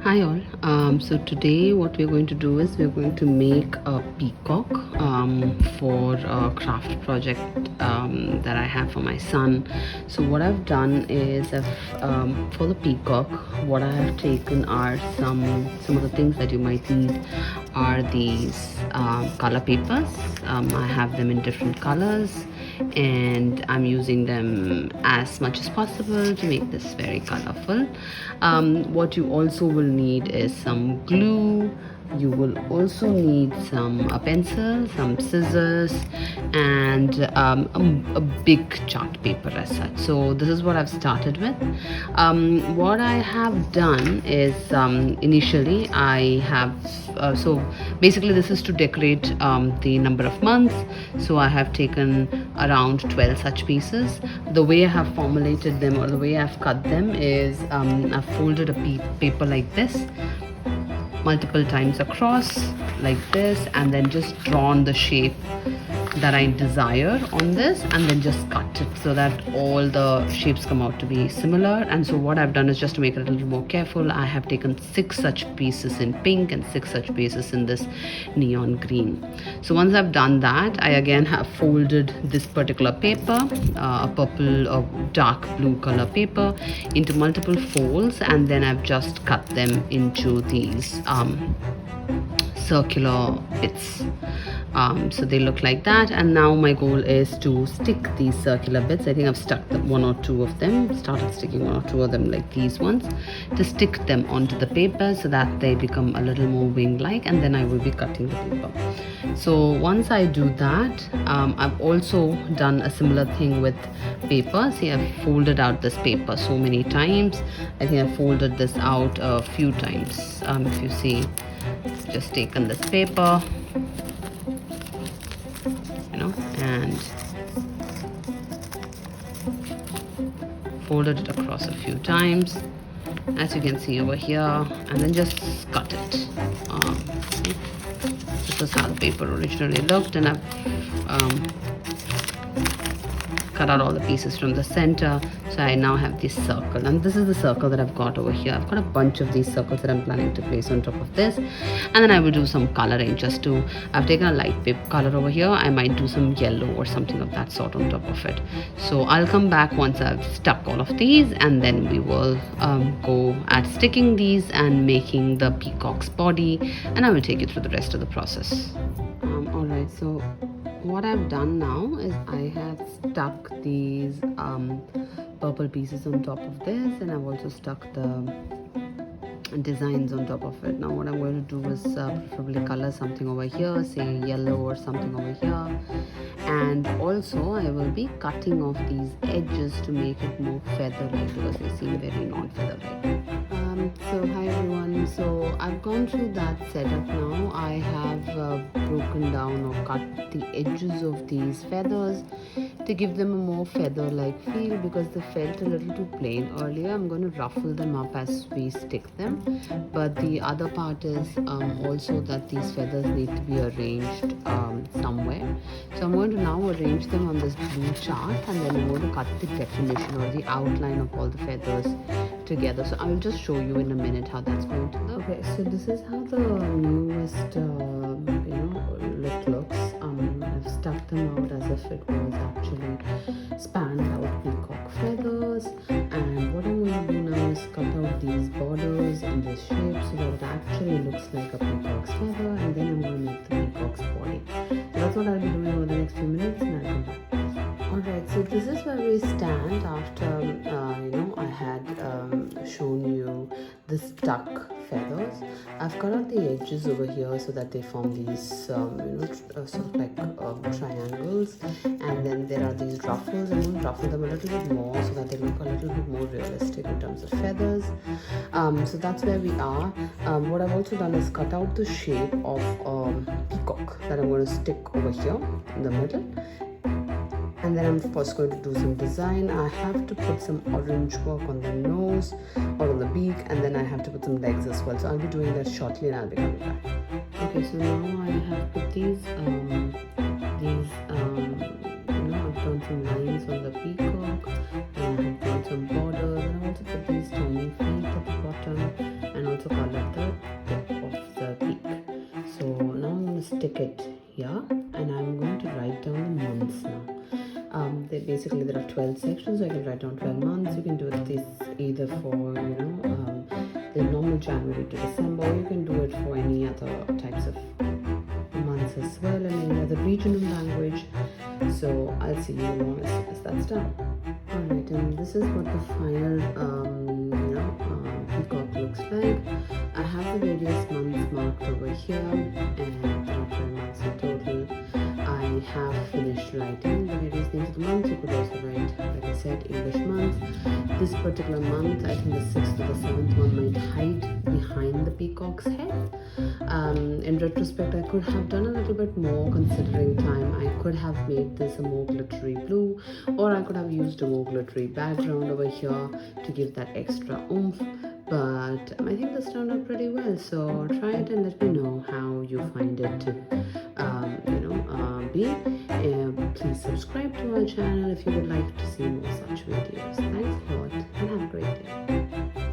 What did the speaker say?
Hi all. So today what we're going to do is we're going to make a peacock for a craft project that I have for my son. So what I've done is for the peacock, what I have taken are some of the things that you might need are these color papers. I have them in different colors and I'm using them as much as possible to make this very colorful. What you also will need is some glue. You will also need some a pencil, some scissors, and a big chart paper as such. So this is what I've started with. What I have done is initially I have so basically this is to decorate the number of months. So I have taken around 12 such pieces. The way I have formulated them or the way I've cut them is I've folded a paper like this multiple times across like this, and then just drawn the shape that I desire on this, and then just cut it so that all the shapes come out to be similar. And so what I've done is, just to make it a little more careful, I have taken 6 such pieces in pink and 6 such pieces in this neon green. So once I've done that, I again have folded this particular paper, a purple or dark blue color paper, into multiple folds, and then I've just cut them into these circular bits. So they look like that, and now my goal is to stick these circular bits. I think I've stuck one or two of them, started sticking one or two of them like these ones, to stick them onto the paper so that they become a little more wing-like, and then I will be cutting the paper. So once I do that, I've also done a similar thing with paper. See, I've folded out this paper so many times. I think I've folded this out a few times. If you see, just taken this paper, and folded it across a few times, as you can see over here, and then just cut it. This is how the paper originally looked, and I've cut out all the pieces from the center. So I now have this circle, and this is the circle that I've got over here. I've got a bunch of these circles that I'm planning to place on top of this, and then I will do some coloring. I've taken a light paper color over here. I might do some yellow or something of that sort on top of it. So I'll come back once I've stuck all of these, and then we will go at sticking these and making the peacock's body, and I will take you through the rest of the process. Alright, so what I've done now is I have stuck these purple pieces on top of this, and I've also stuck the designs on top of it. Now what I'm going to do is probably color something over here, say yellow or something over here, and also I will be cutting off these edges to make it more feather-like, because they seem very non-feather-like. So hi everyone, so I've gone through that setup now. I have broken down or cut the edges of these feathers to give them a more feather-like feel, because they felt a little too plain earlier. I'm going to ruffle them up as we stick them, but the other part is also that these feathers need to be arranged somewhere. So I'm going to now arrange them on this blue chart, and then I'm going to cut the definition or the outline of all the feathers together. So I'll just show you in a minute how that's going to look. Okay, so this is how the newest look looks. I've stuck them out as if it was actually spanned out peacock feathers, and what I'm going to do now is cut out these borders in this shape so that it actually looks like a peacock's feather, and then I'm going to make the peacock's body. So that's what I'll be doing over the next few minutes, and I'll come back. Alright, so this is where we stand after I had shown you the stuck feathers. I've cut out the edges over here so that they form these sort of like triangles, and then there are these ruffles. I'm going to ruffle them a little bit more so that they look a little bit more realistic in terms of feathers. So that's where we are. What I've also done is cut out the shape of peacock that I'm going to stick over here in the middle. And then I'm of course going to do some design. I have to put some orange work on the nose or on the beak, and then I have to put some legs as well. So I'll be doing that shortly, and I'll be coming back. Okay, so now I have put these I've done some lines on the peacock, and I have done some borders, and I also put these tiny feet at the bottom, and also colored basically there are 12 sections, so I can write down 12 months. You can do this either for, the normal January to December, or you can do it for any other types of months as well, and any other regional language. So I'll see you all as soon as that's done. Alright, and this is what the final peacock looks like. I have the various months marked over here, and there are 12 months in total. I have finished writing the various names of the months. You could also write, like I said, English month. This particular month, I think the 6th or the 7th one might hide behind the peacock's head. In retrospect, I could have done a little bit more considering time. I could have made this a more glittery blue, or I could have used a more glittery background over here to give that extra oomph. But I think this turned out pretty well, so try it and let me know how you find it to be. Please subscribe to our channel if you would like to see more such videos. Thanks a lot and have a great day.